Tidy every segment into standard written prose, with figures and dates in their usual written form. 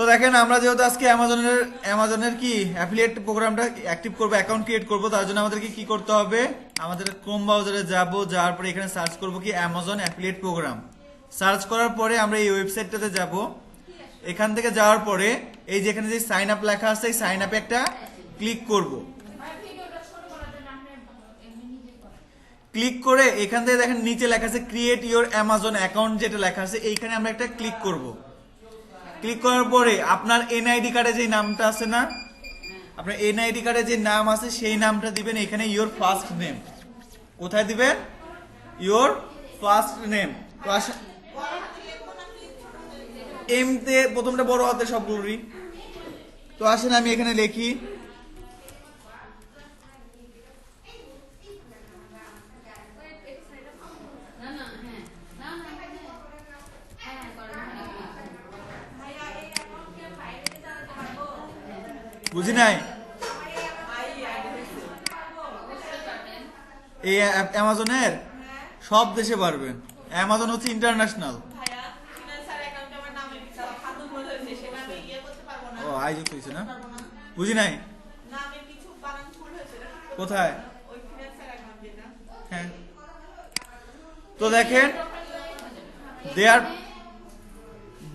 তো দেখেন আমরা যেহেতু আজকে অ্যামাজনের কি অ্যাফিলিয়েট প্রোগ্রামটা অ্যাক্টিভ করবো, অ্যাকাউন্ট ক্রিয়েট করবো, তার জন্য আমাদেরকে কি করতে হবে, আমাদের ক্রোম ব্রাউজারে যাব, যাওয়ার পরে এখানে সার্চ করবো কি অ্যামাজন অ্যাফিলিয়েট প্রোগ্রাম। সার্চ করার পরে আমরা এই ওয়েবসাইটটাতে যাব। এখান থেকে যাওয়ার পরে এই যেখানে যে সাইন আপ লেখা আছে এই সাইন আপে একটা ক্লিক করব। ক্লিক করে এখান থেকে দেখেন নিচে লেখা আছে ক্রিয়েট ইওর অ্যামাজন অ্যাকাউন্ট, যেটা লেখা আছে এইখানে আমরা একটা ক্লিক করব। ক্লিক করার পরে আপনার এনআইডি কার্ডে যে নামটা আছে না, আপনার এনআইডি কার্ডে যে নাম আছে সেই নামটা দিবেন এখানে, ইওর ফার্স্ট নেম। কোথায় দিবেন? Your first name. তো এম তে প্রথমটা বড় হাতে সবগুলোরই। তো আসেন আমি এখানে লিখি বুঝি নাই এই অ্যামাজনের সব দেশে পারবেন। অ্যামাজন হচ্ছে ইন্টারন্যাশনাল। ও আইজক হয়েছে না, বুঝি নাই কোথায়। হ্যাঁ তো দেখেন দেয়ার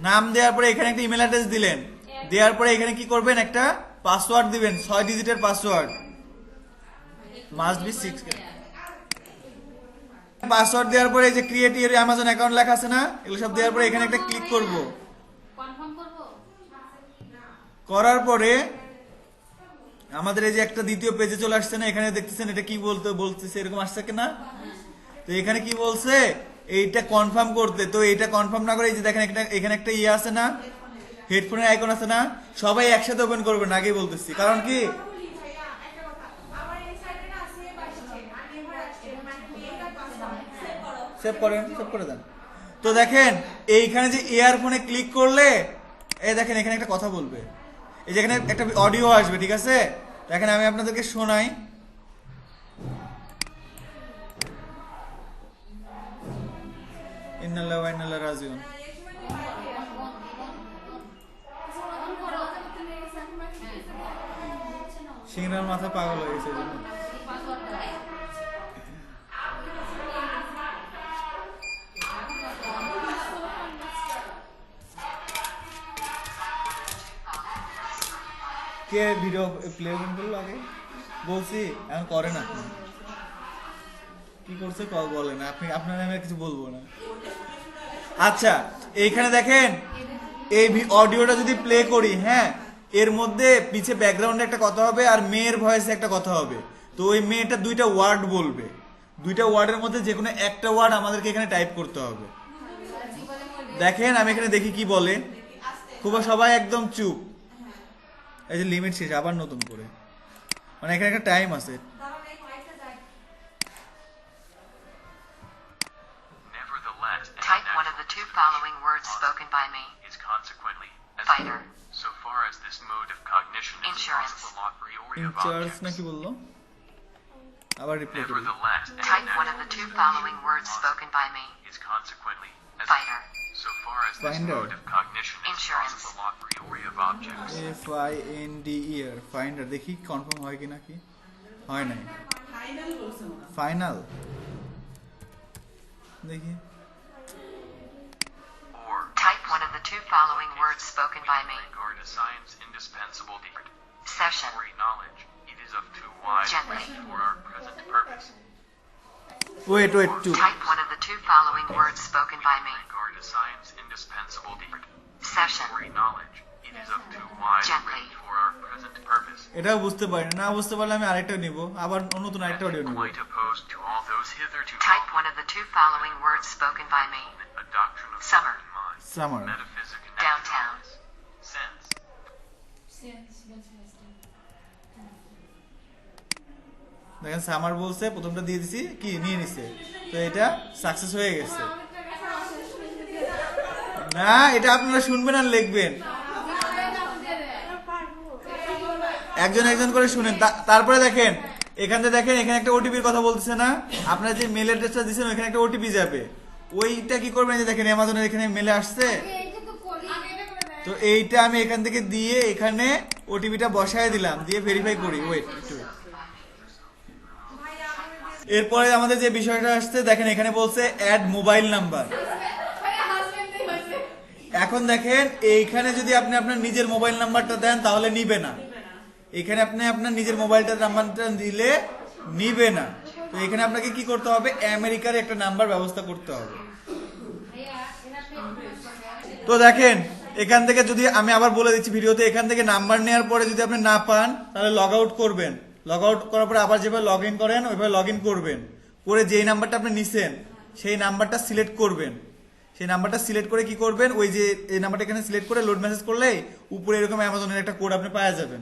নাম দেওয়ার পরে এখানে একটা ইমেল অ্যাড্রেস দিলেন, দেওয়ার পরে এখানে কি করবেন, একটা পাসওয়ার্ড দিবেন, 6 ডিজিটের পাসওয়ার্ড, মাস্ট বি 6। পাসওয়ার্ড দেওয়ার পরে এই যে ক্রিয়েট ইওর অ্যামাজন অ্যাকাউন্ট লেখা আছে না, এগুলো সব দেওয়ার পরে এখানে একটা ক্লিক করব। করার পরে আমাদের এই যে একটা দ্বিতীয় পেজে চলে আসছে না, এখানে দেখতেছেন এটা কি বলতেছে এরকম আসছে কিনা। তো এখানে কি বলছে, এইটা কনফার্ম করতে। তো এইটা কনফার্ম না করে এই যে দেখেন এখানে একটা ইয়ে আছে না, হেডফোনের আইকন আছে না, সবাই একসাথে ওপেন করবেন, আগেই বলতেছি। কারণ কি সেভ করে দেন। তো দেখেন এইখানে যে ইয়ারফোনে ক্লিক করলে এই দেখেন এখানে একটা কথা বলবে, এই যে এখানে একটা অডিও আসবে, ঠিক আছে। দেখেন আমি আপনাদেরকে শোনাই। ইন্নাল্লাহু ওয়া ইন্না ইলাইহি রাজিউন। সিংড়ার মাথা পাগল হয়ে গেছে। কে ভিডিও প্লে করলো আগে বলছি, এখন করে না। কি করছে বলেন আপনি, আপনার আমি কিছু বলবো না। আচ্ছা এইখানে দেখেন এই অডিওটা যদি প্লে করি, হ্যাঁ, এর মধ্যে পিছে ব্যাকগ্রাউন্ডে একটা কথা হবে আর মেয়ের ভয়েসে একটা কথা হবে। তো ওই মেয়েটা দুইটা ওয়ার্ড বলবে, দুইটা ওয়ার্ডের মধ্যে যে কোনো একটা ওয়ার্ড আমাদেরকে এখানে টাইপ করতে হবে। দেখেন আমি এখানে দেখি কি বলে। খুব সবাই একদম চুপ। এই যে লিমিট শেষ, আবার নতুন করে, মানে এখানে একটা টাইম আছে। Type one of the two following words spoken by me. Is consequently as Fighter. so far as this mode of cognition is Insurance. possible a priori of in charge objects. নাকি বললো, আবার রিপ্লাই করি। Nevertheless, Type one of the two following words spoken by me. is consequently as Fighter. so far as this Finder. mode of cognition is Insurance. possible a priori of objects. FINDER finder. দেখি confirm হয় কি নাকি, হয় নাই। Final দেখি। Or Type one of the two following words spoken by me. regard a science indispensable to Session. knowledge. It is of too wide Gently. range for our present purpose. Wait two. Type one of the two following words spoken by me. Regard a science indispensable to Session. knowledge. It is of too wide Gently. range for our present purpose. এটাও বুঝতে পারি না, বুঝতে পারলে আমি আরেকটা নিব, আবার নতুন আরেকটা অডিও নিব। Quite opposed to all those hitherto Type one of the two following words spoken by me. a doctrine of Summer. human mind, summer. metaphysic and Downtown. sense. দেখেন সামার বলছে, প্রথমটা দিয়ে দিছি, কি নিয়ে নিছে, তো এটা সাকসেস হয়ে গেছে। না এটা আপনারা শুনবেন আর লিখবেন, একজন একজন করে শুনেন। তারপরে দেখেন এখানে দেখেন এখানে একটা ওটিপির কথা বলতেছে না, আপনারা যে মেল অ্যাড্রেসটা দিয়েছেন ওইখানে একটা ওটিপি যাবে। ওইটা কি করবেন, যে দেখেন অ্যামাজনের এখানে মেলে আসছে, তো এইটা আমি এখান থেকে দিয়ে এখানে ওটিপিটা বসায় দিলাম, দিয়ে ভেরিফাই করি। ওয়েট একটু। এরপরে আমাদের যে বিষয়টা আসছে দেখেন, এখানে বলছে অ্যাড মোবাইল নাম্বার। এখন দেখেন এইখানে যদি আপনি আপনার নিজের মোবাইল নাম্বারটা দেন তাহলে নিবে না। এখানে আপনি আপনার নিজের মোবাইলটার নাম্বারটা দিলে নিবে না। তো এখানে আপনাকে কি করতে হবে, আমেরিকার একটা নাম্বার ব্যবস্থা করতে হবে। তো দেখেন এখান থেকে যদি আমি আবার বলে দিচ্ছি ভিডিওতে, এখান থেকে নাম্বার নেওয়ার পরে যদি আপনি না পান তাহলে লগ আউট করবেন। লগ আউট করার পরে আবার যেভাবে লগ ইন করেন ওইভাবে লগ ইন করবেন, করে যেই নাম্বারটা আপনি নিছেন সেই নাম্বারটা সিলেক্ট করবেন। সেই নাম্বারটা সিলেক্ট করে কি করবেন, ওই যে এই নাম্বারটা এখানে সিলেক্ট করে লোড মেসেজ করলে উপরে এরকম অ্যামাজনের একটা কোড আপনি পাওয়া যাবেন।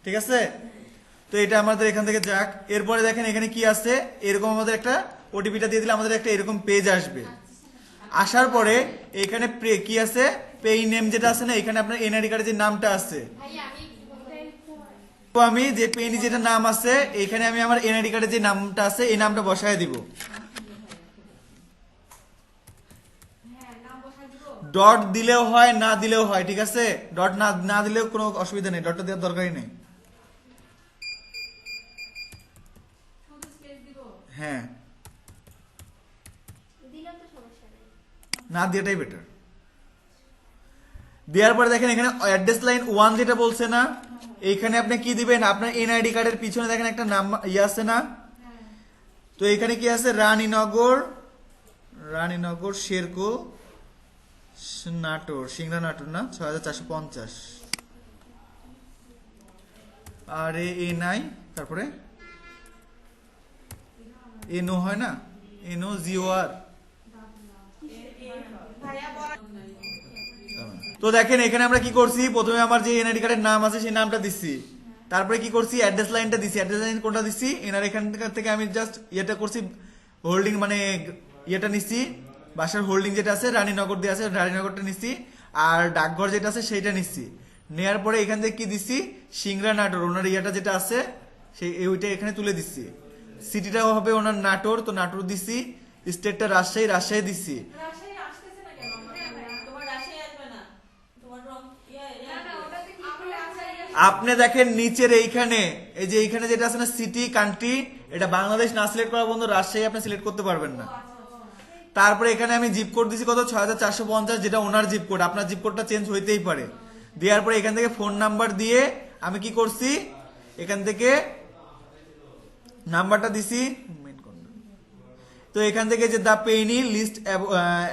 ঠিক আছে, তো এটা আমাদের এখান থেকে যাক। এরপরে দেখেন এখানে কি আছে, এরকম আমাদের একটা ওটিপিটা দিয়ে দিলে আমাদের একটা এরকম পেজ আসবে। আসার পরে এখানে কি আছে, পে নেম যেটা আছে না, এখানে আপনার এনআইডি কার্ডের যে নামটা আছে, তো আমি যে পেনি যেটা নাম আছে এখানে আমি আমার এনআইডি কার্ডের যে নামটা আছে এই নামটা বসায় দিব। ডট দিলেও হয় না দিলেও হয়, ঠিক আছে। ডট না দিলেও কোনো অসুবিধা নেই, ডটটা দেওয়ার দরকারই নেই। হ্যাঁ, না দেওয়াটাই বেটার। দেওয়ার পরে দেখেন এখানে অ্যাড্রেস লাইন 1 যেটা বলছে না, এইখানে আপনি কি দিবেন, আপনার এনআইডি কার্ডের পিছনে দেখেন একটা নাম ইয়ে আছে না, তো এখানে কি আছে, রানীনগর শেরকো নাটোর, সিংড়া নাটোর না, 6450। আর এ নাই, তারপরে এনো হয় না, এনো জিওআর। তো দেখেন এখানে আমরা কি করছি, প্রথমে আমার যে এনআইডি কার্ডের নাম আছে সেই নামটা দিচ্ছি, তারপরে কি করছি, অ্যাড্রেস লাইনটা দিচ্ছি। অ্যাড্রেস লাইন কোনটা দিচ্ছি, এনার এখান থেকে আমি জাস্ট ইয়েটা করছি, হোল্ডিং মানে ইয়েটা নিচ্ছি, বাসার হোল্ডিং যেটা আছে রানীনগর দিয়ে আছে, রানীনগরটা নিচ্ছি। আর ডাকঘর যেটা আছে সেইটা নিচ্ছি। নেওয়ার পরে এখান থেকে কি দিচ্ছি, সিংড়া নাটোর, ওনার ইয়েটা যেটা আছে সেই ওইটা এখানে তুলে দিচ্ছি। সিটিটাও হবে ওনার নাটোর, তো নাটোর দিচ্ছি। স্টেটটা রাজশাহী দিচ্ছি। আপনি দেখেন নিচের এইখানে, এই যে এইখানে যেটা আছে না সিটি কান্ট্রি, এটা বাংলাদেশ না সিলেক্ট করা বন্ধু, রাজশাহী আপনি সিলেক্ট করতে পারবেন না। তারপরে এখানে আমি জিপ কোড দিছি কত, 6450, যেটা ওনার জিপ কোড, আপনার জিপ কোডটা চেঞ্জ হইতেই পারে। দেওয়ার পরে এখান থেকে ফোন নাম্বার দিয়ে আমি কি করছি, এখান থেকে নাম্বারটা দিছি। তো এখান থেকে যে দা পেনি লিস্ট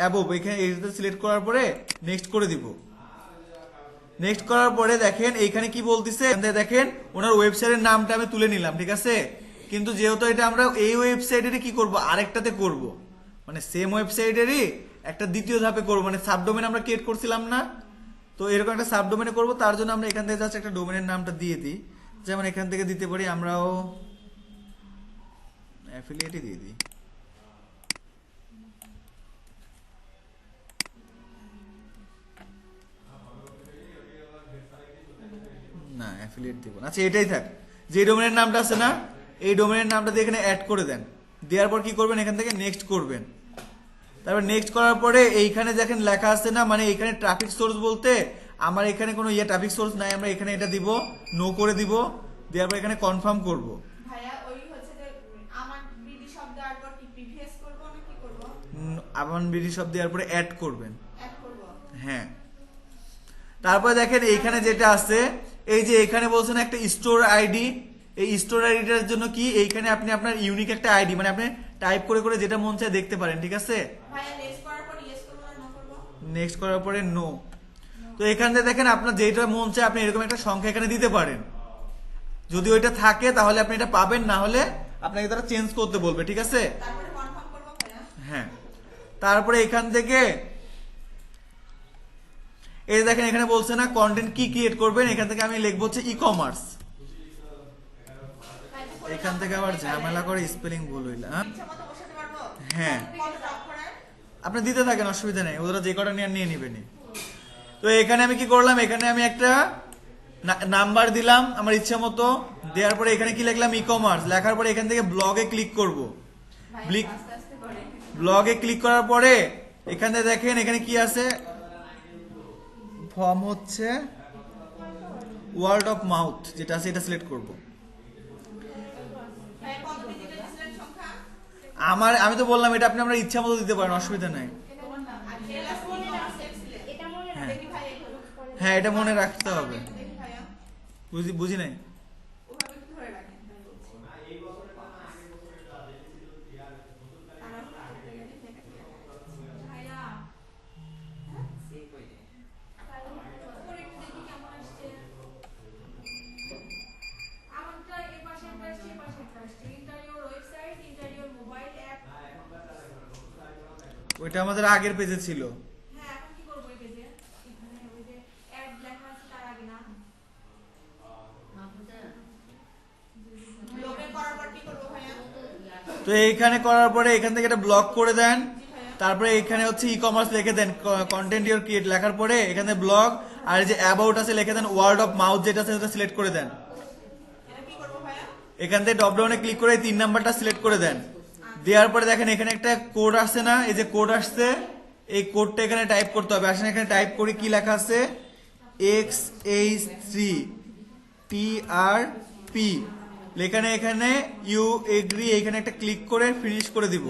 অ্যাবোভ, এখানে এটা সিলেক্ট করার পরে নেক্সট করে দিব। নেক্সট করার পরে দেখেন এইখানে কি বলতেছে, দেখেন ওনার ওয়েবসাইটের নামটা আমি তুলে নিলাম, ঠিক আছে। কিন্তু যেহেতু এটা আমরা এই ওয়েবসাইটেরই কি করব, আরেকটাতে করব, মানে সেম ওয়েবসাইটেরই একটা দ্বিতীয় ধাপে করব, মানে সাবডোমেন আমরা ক্রিয়েট করছিলাম না, তো এরকম একটা সাবডোমেনে করব। তার জন্য আমরা এখান থেকে জাস্ট একটা ডোমেনের নামটা দিয়ে দিই, যেমন এখান থেকে দিতে পারি আমরাও অ্যাফিলিয়েটই দিয়ে দিই। না অ্যাফিলিয়েট দিব না, আচ্ছা এটাই থাক। যে ডোমেনের নামটা আছে না, এই ডোমেনের নামটা দিয়ে এখানে অ্যাড করে দেন। দেওয়ার পর কি করবেন, এখান থেকে নেক্সট করবেন। তারপর নেক্সট করার পরে এইখানে দেখেন লেখা আছে না, মানে এখানে ট্রাফিক সোর্স বলতে আমার এখানে কোনো ট্রাফিক সোর্স নাই, আমরা এখানে এটা দিব, নো করে দিব। দেওয়ার পর এখানে কনফার্ম করব। আমান বিডি শব্দ দেওয়ার পরে অ্যাড করবেন, হ্যাঁ। তারপরে দেখেন এইখানে যেটা আছে, এই যে এখানে বলছেন একটা স্টোর আইডি, এই স্টোর আইডিটার জন্য কি, এইখানে আপনি আপনার ইউনিক একটা আইডি, মানে আপনি টাইপ করে করে যেটা মন চায় দেখতে পারেন, ঠিক আছে। নেক্সট করার পরে নো। তো এখান থেকে দেখেন আপনার যেটা মন চায় আপনি এরকম একটা সংখ্যা এখানে দিতে পারেন। যদি ওইটা থাকে তাহলে আপনি এটা পাবেন, না হলে আপনাকে তারা চেঞ্জ করতে বলবে, ঠিক আছে। হ্যাঁ, তারপরে এখান থেকে এই দেখেন এখানে বলছে না কন্টেন্ট কি ক্রিয়েট করবেন, এখান থেকে আমি লিখবো হচ্ছে ই কমার্স। এখান থেকে আবার ঝামেলা করে স্পেলিং ভুল হইল। হ্যাঁ, আপনি দিতে থাকেন, অসুবিধা নেই, ওরা যে কটা নিয়ে নিবেনি। তো এখানে আমি কি করলাম, এখানে আমি একটা নাম্বার দিলাম আমার ইচ্ছা মতো। দেওয়ার পরে এখানে কি লিখলাম, ই কমার্স। লেখার পরে এখান থেকে ব্লগে ক্লিক করব। ব্লগে ক্লিক করার পরে এখানে দেখেন এখানে কি আছে, ফর্ম হচ্ছে ওয়ার্ড অফ মাউথ যেটা আছে এটা সিলেক্ট করব। আমি তো বললাম এটা আপনি আপনার ইচ্ছা মতো দিতে পারেন, অসুবিধা নাই। হ্যাঁ এটা মনে রাখতে হবে। বুঝি নাই। ওইটা আমাদের আগের পেজে ছিল। তো এইখানে করার পরে এখান থেকে এটা ব্লক করে দেন। তারপরে এখানে হচ্ছে ই কমার্স লিখে দেন, কন্টেন্ট ইউর ক্রিয়েট লেখার পরে এখানে ব্লগ আর যে অ্যাবাউট আছে লিখে দেন ওয়ার্ড অফ মাউথ যেটা আছে সেটা সিলেক্ট করে দেন। এখান থেকে ড্রপ ডাউনে ক্লিক করে 3 নাম্বারটা সিলেক্ট করে দেন। দেওয়ার পরে দেখেন এখানে একটা কোড আসছে না, এই যে কোড আসছে এই কোডটা এখানে টাইপ করতে হবে। আসলে এখানে টাইপ করি কি লেখা আছে XH3TRP লেখানে এখানে ইউ এগ্রি এখানে একটা ক্লিক করে ফিনিশ করে দিব।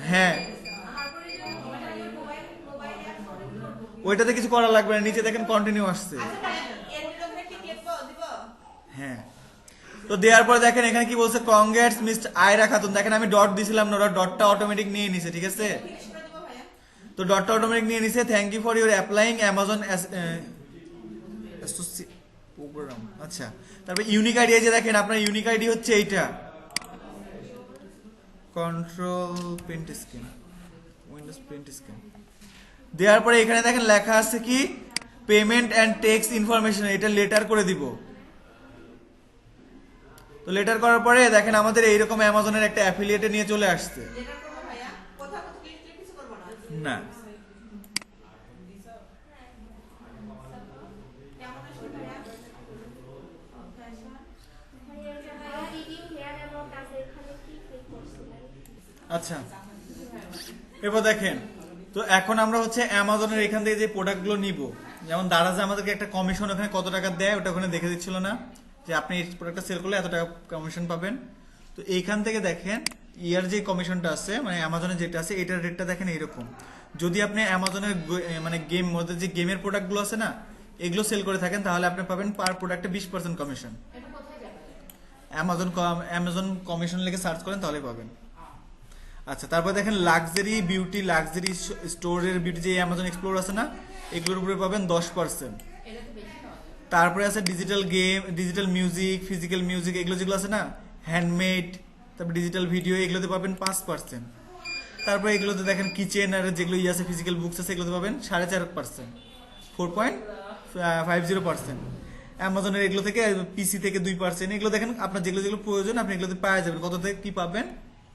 হ্যাঁ ওইটাতে কিছু করা লাগবে না, নিচে দেখেন কন্টিনিউ আসছে। হ্যাঁ তো দেওয়ার পরে দেখেন এখানে কি বলছে কংগ্রেটস মিস্টার আয়রা খাতুন। দেখেন আমি ডট দিছিলাম না, ওরা ডটটা অটোমেটিক নিয়ে নিছে, ঠিক আছে। তো ডটটা অটোমেটিক নিয়ে নিছে। Thank you for your applying Amazon program. আচ্ছা তারপর ইউনিক আইডি যে দেখেন আপনার ইউনিক আইডি হচ্ছে এইটা, control print screen, Windows print screen. দেওয়ার পরে এখানে দেখেন লেখা আছে কি পেমেন্ট অ্যান্ড ট্যাক্স ইনফরমেশন, এটা লেটার করে দিব। তো লেটার করার পরে দেখেন আমাদের এইরকম অ্যামাজনের একটা অ্যাফিলিয়েটে নিয়ে চলে আসছে। না আচ্ছা এবার দেখেন তো এখন আমরা হচ্ছে অ্যামাজনের এখান থেকে যে প্রোডাক্টগুলো নিব, যেমন দারাজে আমাদেরকে একটা কমিশন ওখানে কত টাকা দেয় ওটা ওখানে দেখে দিচ্ছিল না যে আপনি এই প্রোডাক্টটা সেল করলে এত টাকা কমিশন পাবেন। তো এইখান থেকে দেখেন ইয়ার যে কমিশনটা আছে মানে অ্যামাজনে যেটা আছে এটার রেটটা দেখেন এইরকম। যদি আপনি অ্যামাজনের মানে গেম মধ্যে যে গেমের প্রোডাক্টগুলো আছে না এগুলো সেল করে থাকেন তাহলে আপনি পাবেন পার প্রোডাক্টে 20% কমিশন। অ্যামাজন কমিশন লিখে সার্চ করেন তাহলে পাবেন। আচ্ছা তারপর দেখেন লাক্সারি বিউটি, লাক্সারি স্টোরের বিউটি যে অ্যামাজন এক্সপ্লোর আছে না এগুলোর উপরে পাবেন 10%। তারপরে আছে digital game, digital music, physical music এগুলো যেগুলো আছে না হ্যান্ডমেড, তারপর ডিজিটাল ভিডিও এগুলোতে পাবেন 5%। তারপরে এগুলোতে দেখেন কিচেন আর যেগুলো আছে ফিজিক্যাল বুকস আছে এগুলোতে পাবেন 4.5%, 4.50%। অ্যামাজনের এগুলো থেকে পিসি থেকে 2%। এগুলো দেখেন আপনার যেগুলো যেগুলো প্রয়োজন আপনি এগুলোতে পাওয়া যাবেন, কত থেকে কি পাবেন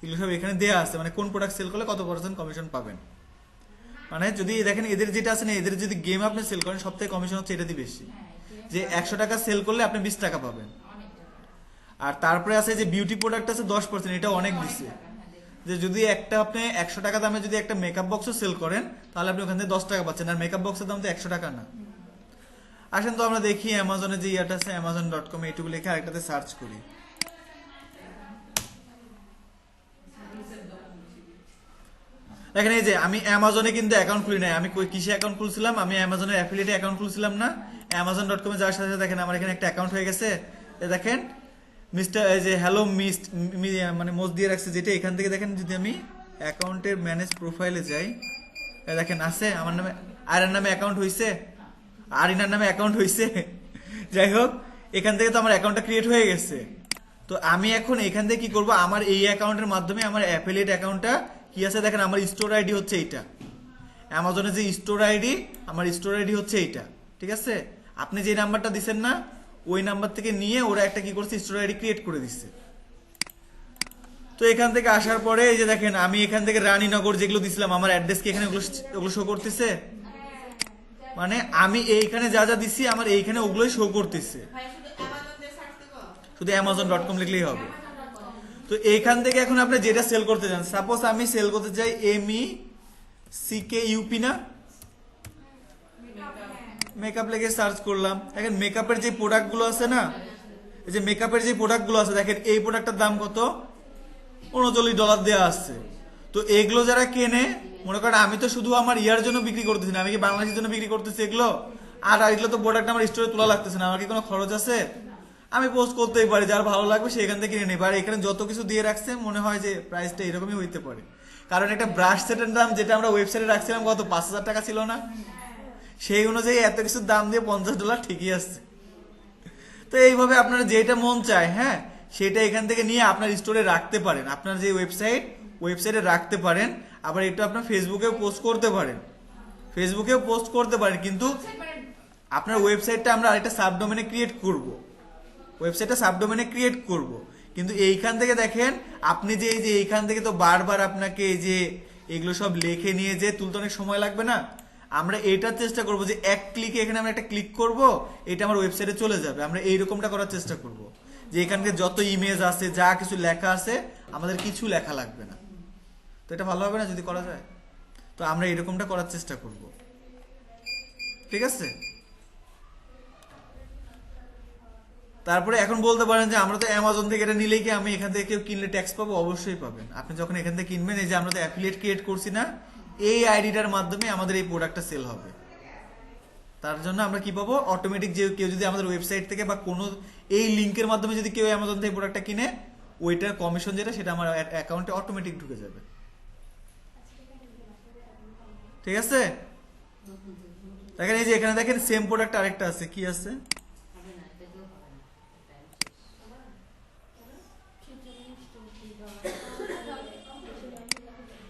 এগুলো সব এখানে দেওয়া আছে, মানে কোন প্রোডাক্ট সেল করলে কত % কমিশন পাবেন। মানে যদি দেখেন এদের যেটা আছে না এদের যদি গেম আপনি সেল করেন সব থেকে কমিশন হচ্ছে এটাতে বেশি, যে 100 টাকা সেল করলে আপনি 20 টাকা পাবেন। আর তারপরে আছে যে বিউটি প্রোডাক্ট আছে 10%, এটা অনেক দিচ্ছে। যে যদি একটা আপনি 100 টাকা দামে যদি একটা মেকআপ বক্সও সেল করেন তাহলে আপনি ওখান থেকে 10 টাকা পাচ্ছেন, আর মেকআপ বক্সের দাম তো 100 টাকা না। আসেন তো আমরা দেখি অ্যামাজনে যে ইয়াটা আছে amazon.com এইটুকু লিখে আরেকটাতে সার্চ করি। দেখেন এই যে আমি অ্যামাজনে কিন্তু অ্যাকাউন্ট খুলি নাই, আমি কিসে অ্যাকাউন্ট খুলছিলাম, আমি অ্যামাজনের অ্যাফিলিয়েটে অ্যাকাউন্ট খুলছিলাম না। amazon.com এ যাওয়ার সাথে সাথে দেখেন আমার এখানে একটা অ্যাকাউন্ট হয়ে গেছে। দেখেন মিস্টার এই যে হ্যালো মানে মোজ দিয়ে রাখছে যেটা, এখান থেকে দেখেন যদি আমি অ্যাকাউন্টের ম্যানেজ প্রোফাইলে যাই দেখেন আছে আমার নামে আয়রার নামে অ্যাকাউন্ট হয়েছে, আরিনার নামে অ্যাকাউন্ট হয়েছে। যাই হোক এখান থেকে তো আমার অ্যাকাউন্টটা ক্রিয়েট হয়ে গেছে। তো আমি এখন এখান থেকে কি করব, আমার এই অ্যাকাউন্টের মাধ্যমে আমার অ্যাফিলিয়েট অ্যাকাউন্টটা কি আছে দেখেন আমার স্টোর আইডি হচ্ছে এইটা, অ্যামাজনে যে স্টোর আইডি আমার স্টোর আইডি হচ্ছে এইটা, ঠিক আছে। আপনি যে নাম্বারটা দিচ্ছেন না ওই নাম্বার থেকে নিয়ে ওরা একটা কি করছে স্টোর আইডি ক্রিয়েট করে দিচ্ছে। তো এখান থেকে আসার পরে এই যে দেখেন আমি এখান থেকে রানীনগর যেগুলো দিছিলাম আমার অ্যাড্রেস কি এখানে ওগুলো শো করতেছে, মানে আমি এইখানে যা যা দিছি আমার এইখানে ওগুলোই শো করতেছে, শুধু amazon.com লিখলেই হবে। তো এইখান থেকে এখন আপনি যেটা সেল করতে চান, সাপোজ আমি সেল করতে চাই MECKUP না, মেকআপ লেগে সার্চ করলাম। দেখেন মেকআপের যে প্রোডাক্টগুলো আছে না, এই যে মেকআপের যে প্রোডাক্টগুলো আছে, দেখেন এই প্রোডাক্টটার দাম কত, $39 দেওয়া আসছে। তো এগুলো যারা কেনে, মনে করেন আমি তো শুধু আমার ইয়ার জন্য বিক্রি করতেছি না, আমি কি বাংলাদেশের জন্য বিক্রি করতেছি এগুলো, আর এগুলো তো প্রোডাক্ট আমার স্টোরে তোলা লাগতেছে না, আমার কি কোনো খরচ আছে? আমি পোস্ট করতেই পারি, যার ভালো লাগবে সে এখান থেকে কিনে নেবে। আর এখানে যত কিছু দিয়ে রাখছে মনে হয় যে প্রাইসটা এরকমই হইতে পারে, কারণ একটা ব্রাশ সেটের দাম যেটা আমরা ওয়েবসাইটে রাখছিলাম কত, 5,000 টাকা ছিল না, সেই অনুযায়ী এত কিছুর দাম দিয়ে $50 ঠিকই আসছে। তো এইভাবে আপনারা যেটা মন চায়, হ্যাঁ, সেটা এখান থেকে নিয়ে আপনার স্টোরে রাখতে পারেন, আপনার যে ওয়েবসাইটে রাখতে পারেন। আবার এটা আপনার ফেসবুকেও পোস্ট করতে পারেন, কিন্তু আপনার ওয়েবসাইটটা আমরা আরেকটা সাবডোমেনে ক্রিয়েট করব, কিন্তু এইখান থেকে দেখেন আপনি যে এই যে এইখান থেকে তো বারবার আপনাকে এই যে এগুলো সব লিখে নিয়ে যে তুলতে অনেক সময় লাগবে না। আমরা এটার চেষ্টা করব যে এক ক্লিকে এখানে আমরা একটা ক্লিক করব, এটা আমার ওয়েবসাইটে চলে যাবে। আমরা এইরকমটা করার চেষ্টা করব যে এখানকে যত ইমেজ আছে, যা কিছু লেখা আছে, আমাদের কিছু লেখা লাগবে না। তো এটা ভালো হবে না যদি করা যায়? তো আমরা এরকমটা করার চেষ্টা করব, ঠিক আছে? তারপরে এখন বলতে পারেন যে আমরা তো অ্যামাজন থেকে এটা নিলেই কি আমি এখান থেকে কেউ কিনলে ট্যাক্স পাবো? অবশ্যই পাবেন। আপনি যখন এখান থেকে কিনবেন, এই যে আমরা তো অ্যাফিলিয়েট ক্রিয়েট করছি না, এই আইডিটার মাধ্যমে আমাদের এই প্রোডাক্টটা সেল হবে। তার জন্য আমরা কি পাবো, অটোমেটিক যে কেউ যদি আমাদের ওয়েবসাইট থেকে বা কোনো এই লিংকের মাধ্যমে যদি কেউ অ্যামাজন থেকে প্রোডাক্টটা কিনে, ওইটার কমিশন যেটা সেটা আমার অ্যাকাউন্টে অটোমেটিক ঢুকে যাবে, ঠিক আছে? দেখেন এই যে এখানে দেখেন সেম প্রোডাক্ট আরেকটা আছে, কি আছে,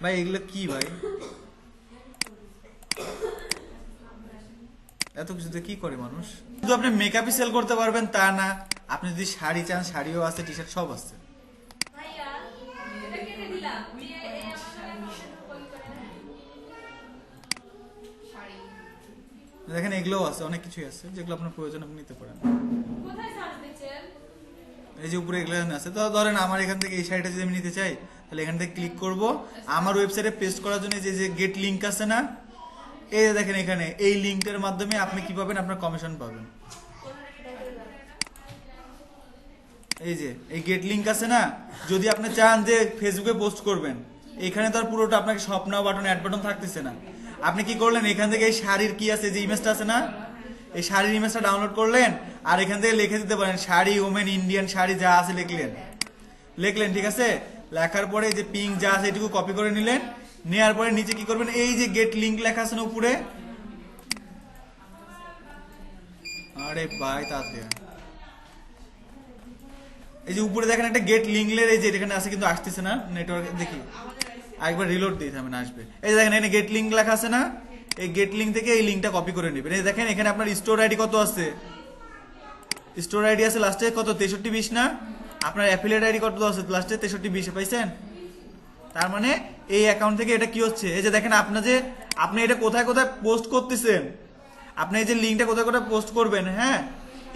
ভাই এগুলো কি ভাই, এত কিছুতে কি করে মানুষ? শুধু আপনি মেকআপই সেল করতে পারবেন তা না, আপনি যদি শাড়ি চান শাড়িও আছে, টি শার্ট সব আছে। দেখেন এগুলোও আছে, অনেক কিছুই আছে যেগুলো আপনার প্রয়োজন আপনি নিতে পারেন। এই যে উপরে এগুলো আছে, তো ধরেন আমার এখান থেকে এই শাড়িটা যদি আমি নিতে চাই, তাহলে এখান থেকে ক্লিক করব, আমার ওয়েবসাইটে পেস্ট করার জন্য যে গেট লিংক আছে না, এই যে দেখেন এখানে এই লিংকটার মাধ্যমে আপনি কি পাবেন, আপনার কমিশন পাবেন। এই যে এই গেট লিংক আছে না, যদি আপনি চান যে ফেসবুকে পোস্ট করবেন, এখানে তো আর পুরোটা আপনাকে shop now button, add button থাকতেছে না। আপনি কি করলেন, এখান থেকে এই শাড়ির কি আছে যে ইমেজটা আছে না, এই শাড়ির ইমেজটা ডাউনলোড করলেন, আর এখান থেকে লিখে দিতে পারেন শাড়ি, ওমেন, ইন্ডিয়ান শাড়ি যা আছে লিখলেন, ঠিক আছে? লেখার পরে যে পিঙ্ক যা আছে এটুকু কপি করে নিলেন, নেওয়ার পরে নিচে কি করবেন, এই যে গেট লিংক লেখা আছে না উপরে, আরে ভাই তাতে এই যে উপরে দেখেন একটা গেট লিংকের, এই যে এখানে আছে কিন্তু আসতেছে না, নেটওয়ার্ক দেখি আরেকবার রিলোড দিতে হবে না, আসবে। এই যে দেখেন এখানে গেট লিংক লেখা আছে না, এই গেট লিংক থেকে এই লিংকটা কপি করে নেবেন। এই দেখেন এখানে আপনার স্টোর আইডি কত আছে, স্টোর আইডি আছে লাস্টে কত, 6320 না, আপনার অ্যাফিলিয়েট আইডি কত আছে লাস্টে 6320, পাইছেন? তার মানে এই অ্যাকাউন্ট থেকে এটা কি হচ্ছে, এই যে দেখেন আপনি এটা কোথায় কোথায় পোস্ট করতেছেন, আপনি এই যে লিংকটা কোথায় কোথায় পোস্ট করবেন, হ্যাঁ,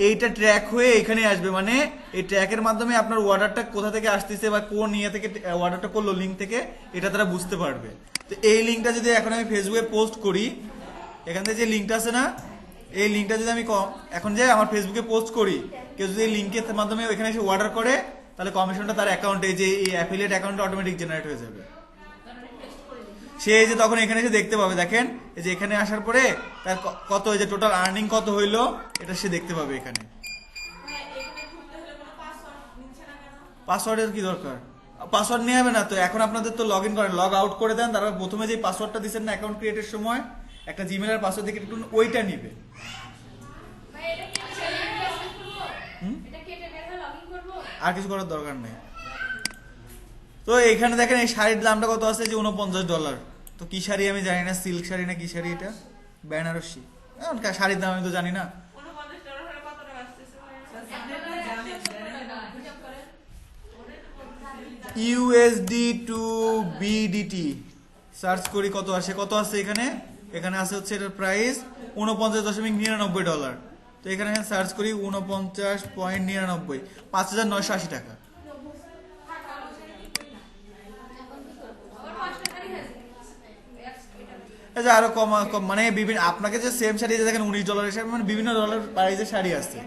এইটা ট্র্যাক হয়ে এখানে আসবে। মানে এই ট্র্যাকের মাধ্যমে আপনার অর্ডারটা কোথা থেকে আসতেছে বা কোন ইয়ে থেকে অর্ডারটা করলো লিংক থেকে, এটা তারা বুঝতে পারবে। তো এই লিংকটা যদি এখন আমি ফেসবুকে পোস্ট করি, এখান থেকে যে লিংকটা আছে না, এই লিংকটা যদি আমি এখন যে আমার ফেসবুকে পোস্ট করি, কেউ যদি এই লিংকের মাধ্যমে এখানে এসে অর্ডার করে, তাহলে কমিশনটা তার অ্যাকাউন্টে, যে এই অ্যাফিলিয়েট অ্যাকাউন্টে অটোমেটিক জেনারেট হয়ে যাবে। সে যে তখন এখানে এসে দেখতে পাবে, দেখেন এই যে এখানে আসার পরে তার কত, এই যে টোটাল আর্নিং কত হইলো, এটা সে দেখতে পাবে এখানে। পাসওয়ার্ডের কি দরকার, পাসওয়ার্ড নিয়ে হবে না তো, এখন আপনাদের তো লগ ইন করেন, লগ আউট করে দেন, তারপর প্রথমে যে পাসওয়ার্ডটা দিচ্ছেন না অ্যাকাউন্ট ক্রিয়েটের সময়, একটা জিমেলের পাসওয়ার্ড দেখে একটু ওইটা নিবে। আর কিছু করার দরকার নেই। তো এখানে দেখেন এই শাড়ির দামটা কত আছে, যে $49। তো কি শাড়ি আমি জানি না, সিল্ক শাড়ি না কি শাড়ি, এটা বেনারসি, শাড়ির দাম আমি তো জানি না। USD to BDT সার্চ করি, কত আছে এখানে আছে হচ্ছে এটার প্রাইস $49.99। তো এখানে সার্চ করি 49.99, 5,980 টাকা। এই যে আরো কম মানে বিভিন্ন আপনাকে যে সেম শাড়ি যে দেখেন $19 শাড়ি মানে বিভিন্ন ডলার প্রাইসের শাড়ি আছে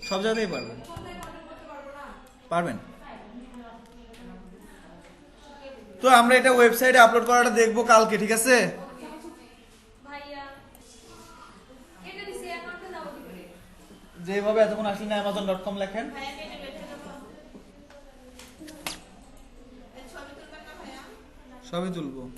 সব জায়গাতেই পারবেন পারবেন তো আমরা এটা ওয়েবসাইটে আপলোড করাটা দেখবো কালকে ঠিক আছে যেভাবে এতক্ষণ আসলেন amazon.com লেখেন সবই তুলবো